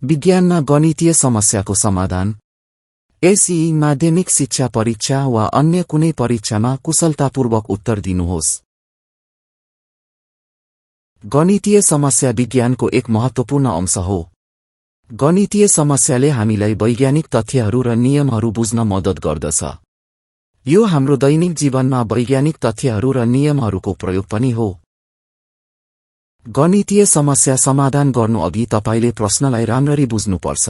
विज्ञानमा गणितीय समस्याको समाधान। एसई माध्यमिक शिक्षा परीक्षा वा अन्य कुनै परीक्षामा कुशलतापूर्वक उत्तर दिनुहोस्। गणितीय समस्या विज्ञानको एक महत्त्वपूर्ण अंश हो। गणितीय समस्याले हामीलाई वैज्ञानिक तथ्यहरू र नियमहरू बुझ्न मद्दत गर्दछ। यो हाम्रो दैनिक जीवनमा वैज्ञानिक तथ्यहरू र नियमहरूको प्रयोग पनि हो। गणितीय समस्या समाधान गर्नुअघि तपाईले प्रश्नलाई राम्ररी बुझ्नुपर्छ।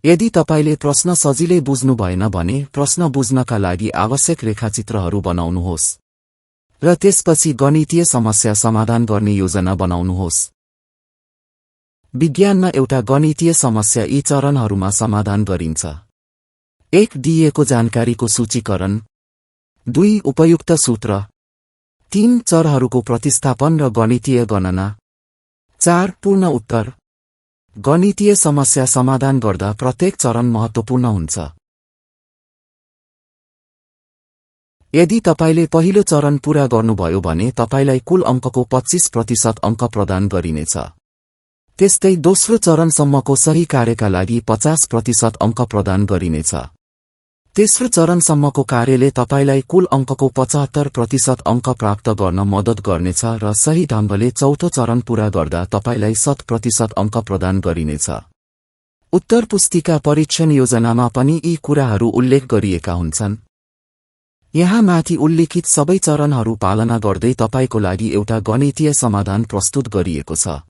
यदि तपाईले प्रश्न सजिलै बुझ्नु भएन भने प्रश्न बुझ्नका लागि आवश्यक रेखाचित्रहरू बनाउनुहोस् र त्यसपछि गणितीय समस्या समाधान गर्ने योजना बनाउनुहोस्। विज्ञानमा एउटा गणितीय समस्या यी चरणहरूमा समाधान गरिन्छ। 1. दिइएको जानकारीको सूचीकरण। 2. उपयुक्त सूत्र। 3. चरहरूको प्रतिस्थापन र गणितीय गणना। 4. पूर्ण उत्तर। गणितीय समस्या समाधान गर्दा प्रत्येक चरण महत्त्वपूर्ण हुन्छ। यदि तपाईले पहिलो चरण पूरा गर्नुभयो भने तपाईलाई कुल अङ्कको 25% अङ्क प्रदान गरिनेछ। त्यस्तै दोस्रो चरणसम्मको सही कार्यका लागि 50% अङ्क प्रदान गरिनेछ। तेस्रो चरणसम्मको कार्यले तपाईलाई कुल अङ्कको 75% अङ्क प्राप्त गर्न मद्दत गर्नेछ र सही ढङ्गले चौथो चरण पूरा गर्दा तपाईलाई 100% अङ्क प्रदान गरिनेछ। उत्तर पुस्तिका परीक्षण योजनामा पनि यी कुराहरू उल्लेख गरिएका हुन्छन्। यहाँ माथि उल्लेखित सबै चरणहरू पालना गर्दै तपाईको लागि एउटा गणितीय समाधान प्रस्तुत गरिएको छ।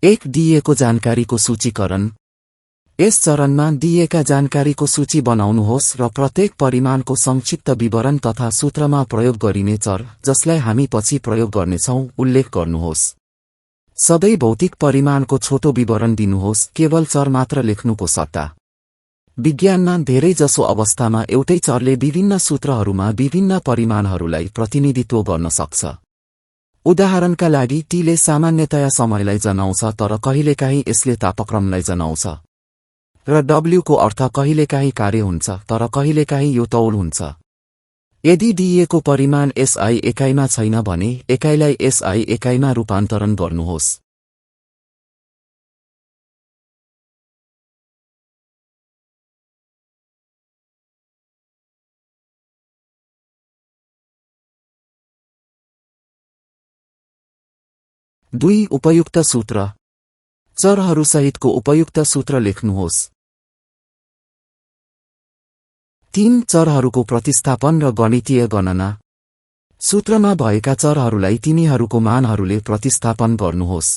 1. दिइएको जानकारीको सूचीकरण। यस चरणमा दिइएका जानकारीको सूची बनाउनुहोस् र प्रत्येक परिमाणको संक्षिप्त विवरण तथा सूत्रमा प्रयोग गरिने चर जसलाई हामी पछि प्रयोग गर्नेछौं उल्लेख गर्नुहोस्। सबै भौतिक परिमाणको छोटो विवरण दिनुहोस्, केवल चर मात्र लेख्नुको सट्टा। विज्ञानमा धेरै जसो अवस्थामा एउटै चरले विभिन्न सूत्रहरूमा विभिन्न परिमाणहरूलाई प्रतिनिधित्व गर्न सक्छ। उदाहरणका लागि टीले सामान्यतया समयलाई जनाउँछ तर कहिलेकाहीँ यसले तापक्रमलाई जनाउँछ र डब्ल्यू को अर्थ कहिलेकाहीँ कार्य हुन्छ तर कहिलेकाहीँ यो तौल हुन्छ। यदि दिइएको परिमाण एसआई एकाइमा छैन भने एकाइलाई एसआई एकाइमा रूपान्तरण गर्नुहोस्। दुई. उपयुक्त सूत्र। चरहरूसहितको उपयुक्त सूत्र लेख्नुहोस्। 3. चरहरूको प्रतिस्थापन र गणितीय गणना। सूत्रमा भएका चरहरूलाई तिनीहरूको मानहरूले प्रतिस्थापन गर्नुहोस्।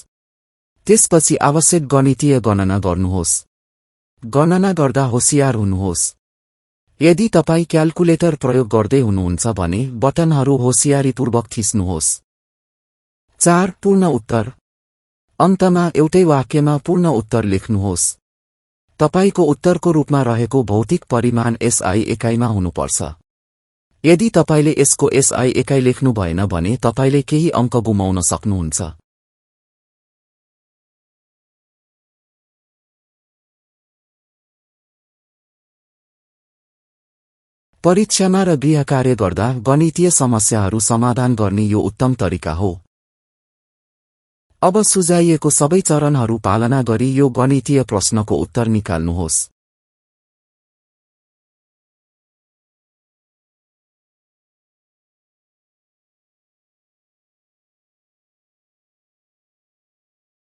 त्यसपछि आवश्यक गणितीय गणना गर्नुहोस्। गणना गर्दा होशियार हुनुहोस्। यदि तपाई क्याल्कुलेटर प्रयोग गर्दै हुनुहुन्छ भने बटनहरू होशियारीपूर्वक थिच्नुहोस्। 4. पूर्ण उत्तर। अन्तमा एउटै वाक्यमा पूर्ण उत्तर लेख्नुहोस्। तपाईको उत्तरको रूपमा रहेको भौतिक परिमाण एसआई एकाइमा हुनुपर्छ। यदि तपाईले यसको एसआई एकाइ लेख्नु भएन भने तपाईले केही अङ्क गुमाउन सक्नुहुन्छ। परीक्षामा र गृहकार्य गर्दा गणितीय समस्याहरू समाधान गर्ने यो उत्तम तरिका हो। अब सुझाइएको सबै चरणहरू पालना गरी यो गणितीय प्रश्नको उत्तर निकाल्नुहोस्।